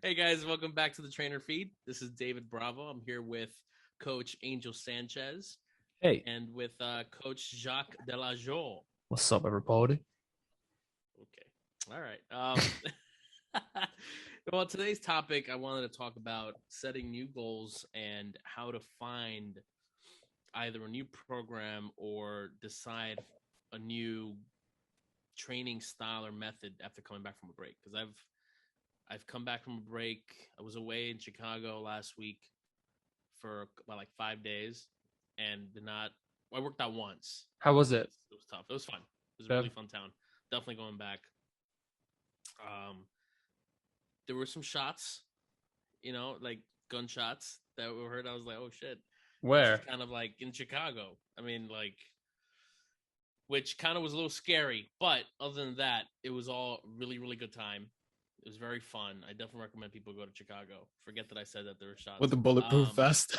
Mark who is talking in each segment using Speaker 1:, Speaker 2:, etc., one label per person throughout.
Speaker 1: Hey guys, welcome back to the Trainer Feed. This is David Bravo. I'm here with Coach Angel Sanchez
Speaker 2: Hey,
Speaker 1: and with Coach Jacques Delajour.
Speaker 2: what's up, everybody?
Speaker 1: Okay, all right. Well, today's topic, I wanted to talk about setting new goals and how to find either a new program or decide a new training style or method after coming back from a break. Because I've come back from a break. I was away in Chicago last week for about like 5 days and did not. I worked out once.
Speaker 2: How was it?
Speaker 1: It was tough. It was fun. It was a really
Speaker 2: Bev?
Speaker 1: fun town. Definitely going back. Um, there were some shots, like gunshots that were heard. I was like, oh shit, this is
Speaker 2: Where?
Speaker 1: kind of like in Chicago. I mean, like, which kind of was a little scary, but other than that, it was all really, really good time. It was very fun. I definitely recommend people go to Chicago. Forget that I said that there were
Speaker 2: With
Speaker 1: shots.
Speaker 2: the bulletproof vest.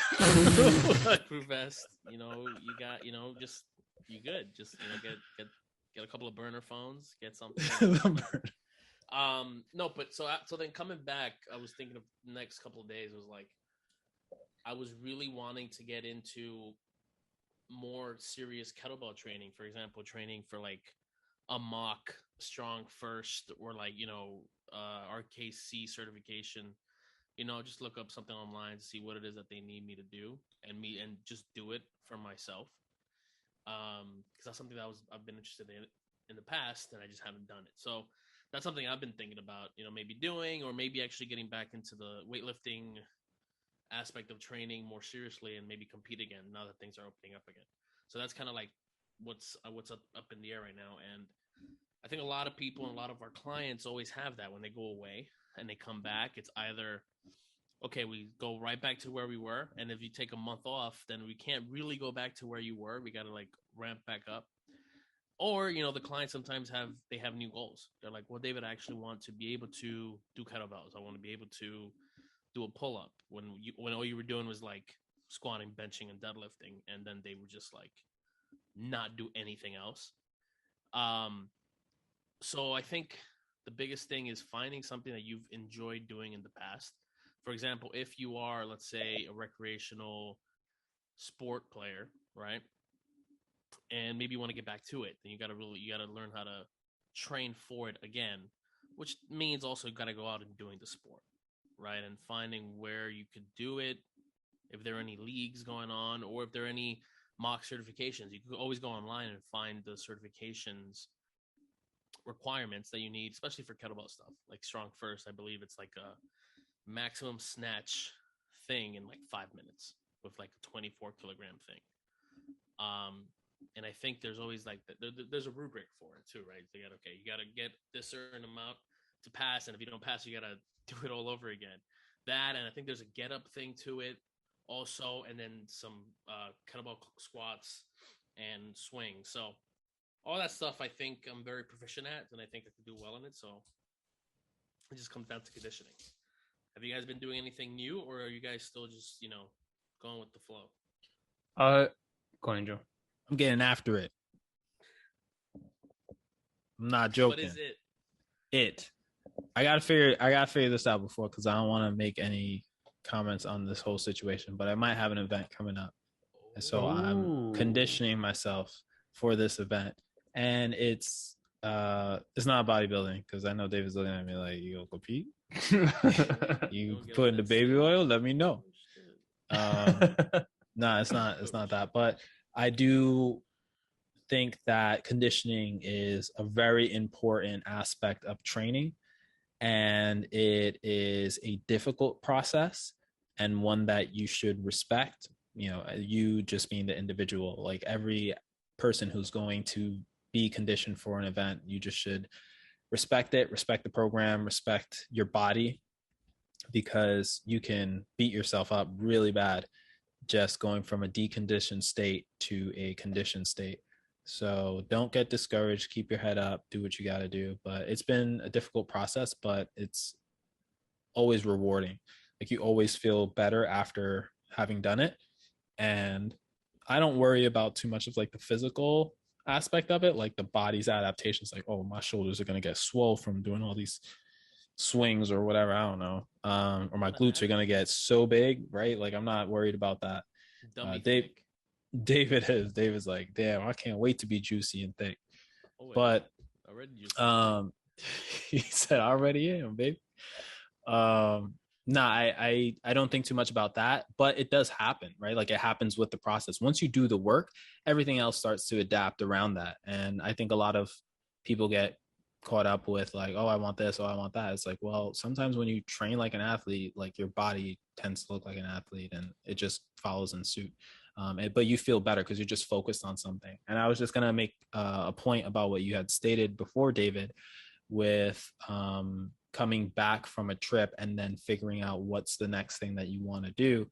Speaker 1: Proof vest. You got. Just you good. Just get a couple of burner phones. Get something. No, but so then coming back, I was thinking of the next couple of days was like I was really wanting to get into more serious kettlebell training. For example, training for like a mock strong first or like RKC certification. Just look up something online to see what it is that they need me to do and just do it for myself. Because that's something that I've been interested in the past and I just haven't done it. So that's something I've been thinking about, maybe doing or maybe actually getting back into the weightlifting aspect of training more seriously and maybe compete again now that things are opening up again. So that's kind of like what's up in the air right now. And I think a lot of people and a lot of our clients always have that when they go away and they come back. It's either okay, we go right back to where we were, and if you take a month off, then we can't really go back to where you were. We got to like ramp back up. Or the clients sometimes have new goals. They're like, well, David, I actually want to be able to do kettlebells. I want to be able to do a pull up when all you were doing was like squatting, benching, and deadlifting, and then they would just like not do anything else. Um, so I think the biggest thing is finding something that you've enjoyed doing in the past. For example, if you are, let's say, a recreational sport player, right? And maybe you want to get back to it, then you gotta learn how to train for it again, which means also you gotta go out and doing the sport, right? And finding where you could do it, if there are any leagues going on, or if there are any mock certifications. You could always go online and find the certifications requirements that you need, especially for kettlebell stuff. Like Strong First, I believe it's like a maximum snatch thing in like 5 minutes with like a 24 kilogram thing. And I think there's always like there's a rubric for it too, right? You got to get this certain amount to pass, and if you don't pass, you got to do it all over again. That, and I think there's a get up thing to it also, and then some kettlebell squats and swings. So all that stuff, I think I'm very proficient at, and I think I can do well in it. So it just comes down to conditioning. Have you guys been doing anything new, or are you guys still just going with the flow?
Speaker 2: uh, go on, Joe.
Speaker 3: I'm getting after it. I'm not
Speaker 1: What is
Speaker 3: joking.
Speaker 1: it?
Speaker 3: It. I gotta figure this out before because I don't want to make any comments on this whole situation. But I might have an event coming up, and so I'm
Speaker 2: Oh.
Speaker 3: conditioning myself for this event. And it's not bodybuilding because I know David's looking at me like, you gonna compete? You put in the baby oil? Let me know. No, it's not. It's not that. But I do think that conditioning is a very important aspect of training, and it is a difficult process and one that you should respect. You just being the individual, like every person who's going to be conditioned for an event, you just should respect it, respect the program, respect your body, because you can beat yourself up really bad just going from a deconditioned state to a conditioned state. So don't get discouraged. Keep your head up. Do what you got to do. But it's been a difficult process, but it's always rewarding. Like you always feel better after having done it. And I don't worry about too much of like the physical aspect of it, like the body's adaptations, like, oh, my shoulders are going to get swole from doing all these swings or whatever. I don't know. Or my glutes are gonna get so big, right? Like I'm not worried about that.
Speaker 1: Dummy
Speaker 3: Dave,
Speaker 1: thick.
Speaker 3: David's like, damn, I can't wait to be juicy and thick.
Speaker 1: Oh, wait.
Speaker 3: But
Speaker 1: Already juicy.
Speaker 3: he said, I already am, babe. No, I don't think too much about that, but it does happen, right? Like it happens with the process. Once you do the work, everything else starts to adapt around that. And I think a lot of people get caught up with like, oh, I want this, oh, I want that. It's like, well, sometimes when you train like an athlete, like your body tends to look like an athlete and it just follows in suit. But you feel better because you're just focused on something. And I was just gonna make a point about what you had stated before, David, with coming back from a trip and then figuring out what's the next thing that you want to do.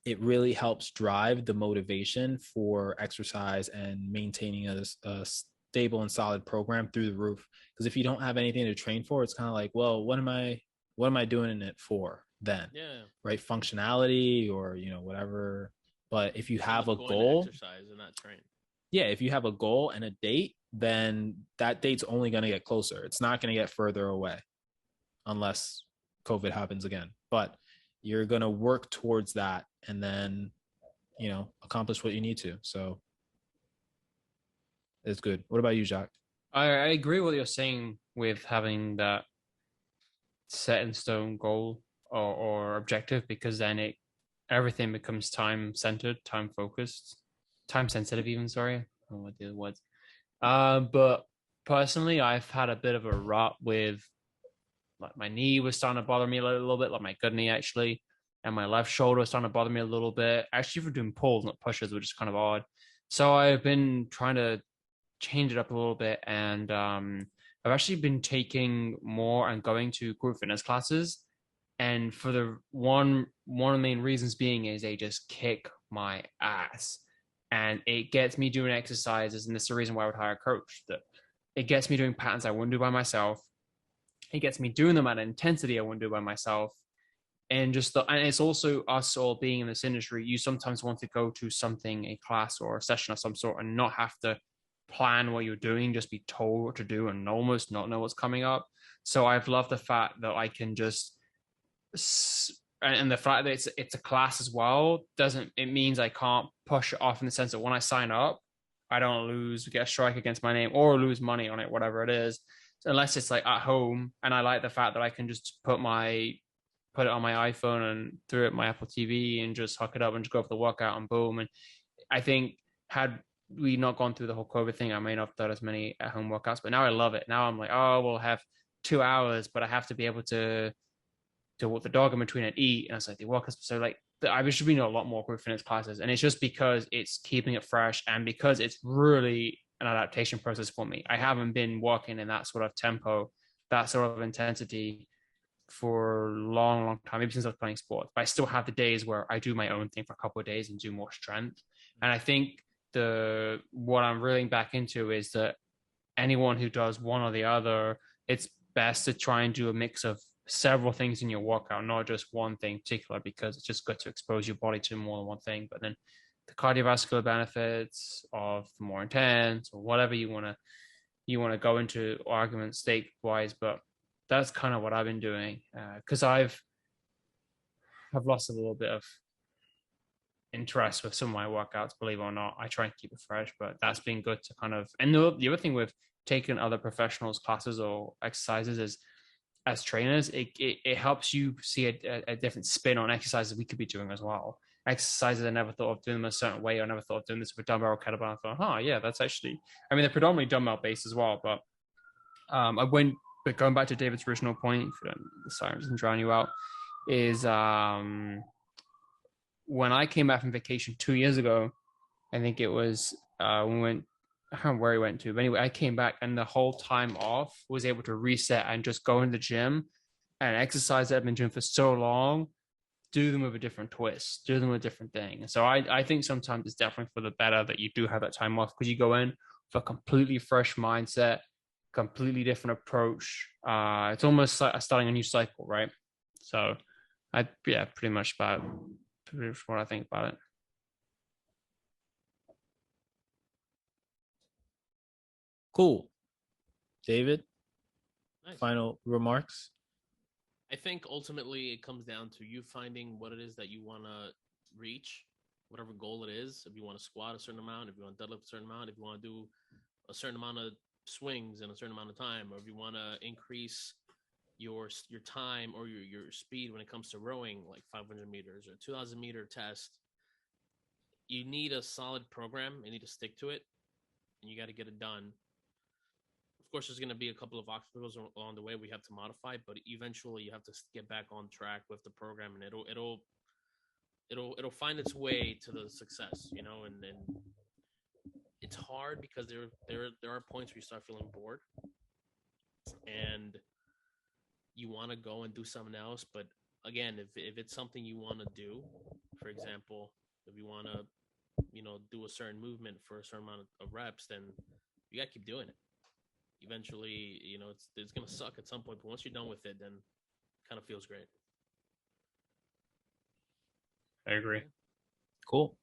Speaker 3: It really helps drive the motivation for exercise and maintaining a stable and solid program through the roof. Because if you don't have anything to train for, it's kind of like, well, what am I doing it for then?
Speaker 1: Yeah.
Speaker 3: Right? Functionality or, whatever. But if you have a
Speaker 1: Going to
Speaker 3: goal,
Speaker 1: exercise and not train.
Speaker 3: yeah, if you have a goal and a date, then that date's only going to get closer. It's not going to get further away unless COVID happens again. But you're going to work towards that and then, accomplish what you need to. So it's good. What about you, Jacques?
Speaker 2: I agree with what you're saying with having that set in stone goal or objective, because then everything becomes time centered, time focused, time sensitive even, sorry. I don't know what the other words. But personally, I've had a bit of a rut with, like, my knee was starting to bother me a little bit, like my good knee actually, and my left shoulder was starting to bother me a little bit. Actually, for doing pulls, not pushes, which is kind of odd. So I've been trying to change it up a little bit, and I've actually been taking more and going to group fitness classes. And for the one of the main reasons being is they just kick my ass, and it gets me doing exercises, and this is the reason why I would hire a coach. That it gets me doing patterns I wouldn't do by myself. It gets me doing them at an intensity I wouldn't do by myself. And and it's also us all being in this industry. You sometimes want to go to something, a class or a session of some sort, and not have to plan what you're doing, just be told what to do and almost not know what's coming up. So I've loved the fact that I can just, and the fact that it's a class as well, doesn't, it means I can't push it off in the sense that when I sign up, I don't get a strike against my name or lose money on it, whatever it is, unless it's like at home. And I like the fact that I can just put it on my iPhone and through it my Apple TV and just hook it up and just go for the workout and boom. And I think had we not gone through the whole COVID thing, I may not have done as many at home workouts, but now I love it. Now I'm like, oh, we'll have 2 hours, but I have to be able to walk the dog in between and eat. And it's like the workouts. So like I should be in a lot more group fitness classes. And it's just because it's keeping it fresh and because it's really an adaptation process for me. I haven't been working in that sort of tempo, that sort of intensity for a long time, maybe since I was playing sports. But I still have the days where I do my own thing for a couple of days and do more strength. And I think what I'm reeling back into is that anyone who does one or the other, it's best to try and do a mix of several things in your workout, not just one thing in particular, because it's just good to expose your body to more than one thing. But then the cardiovascular benefits of more intense or whatever you want to go into argument stake wise. But that's kind of what I've been doing, because I've lost a little bit of interest with some of my workouts, believe it or not. I try and keep it fresh, but that's been good to kind of. And the other thing with taking other professionals classes or exercises is, as trainers, it helps you see a different spin on exercises we could be doing as well. Exercises I never thought of doing them a certain way. I never thought of doing this with dumbbell or kettlebell. I thought, oh yeah, that's actually. I mean, they're predominantly dumbbell based as well, but but going back to David's original point, if the sirens doesn't drown you out, is when I came back from vacation 2 years ago, I think it was when we went, I can't remember where we went to, but anyway, I came back and the whole time off was able to reset and just go in the gym and exercise that I've been doing for so long, do them with a different twist, do them with a different thing. So I think sometimes it's definitely for the better that you do have that time off, because you go in with a completely fresh mindset, completely different approach. It's almost like starting a new cycle, right? So pretty much what I think about it.
Speaker 3: Cool. David,
Speaker 1: Nice.
Speaker 3: final remarks?
Speaker 1: I think ultimately it comes down to you finding what it is that you want to reach, whatever goal it is. If you want to squat a certain amount, if you want to deadlift a certain amount, if you want to do a certain amount of swings in a certain amount of time, or if you want to increase your time or your speed when it comes to rowing, like 500 meters or 2,000 meter test, you need a solid program. You need to stick to it, and you got to get it done. Of course, there's going to be a couple of obstacles along the way we have to modify, but eventually you have to get back on track with the program, and it'll find its way to the success, you know. And it's hard because there are points where you start feeling bored, and you want to go and do something else. But again, if it's something you want to do, for example, if you want to, you know, do a certain movement for a certain amount of reps, then you got to keep doing it. Eventually, you know, it's going to suck at some point, but once you're done with it, then it kind of feels great.
Speaker 2: I agree.
Speaker 3: Cool.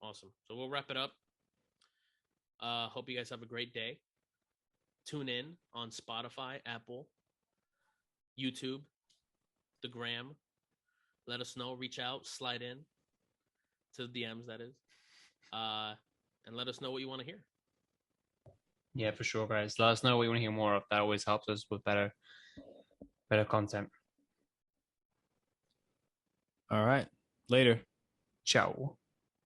Speaker 1: Awesome. So we'll wrap it up. Hope you guys have a great day. Tune in on Spotify, Apple, YouTube, the Gram. Let us know. Reach out. Slide in to the DMs, that is. And let us know what you want to hear.
Speaker 2: Yeah, for sure, guys. Let us know what you want to hear more of. That always helps us with better content.
Speaker 3: All right. Later.
Speaker 2: Ciao.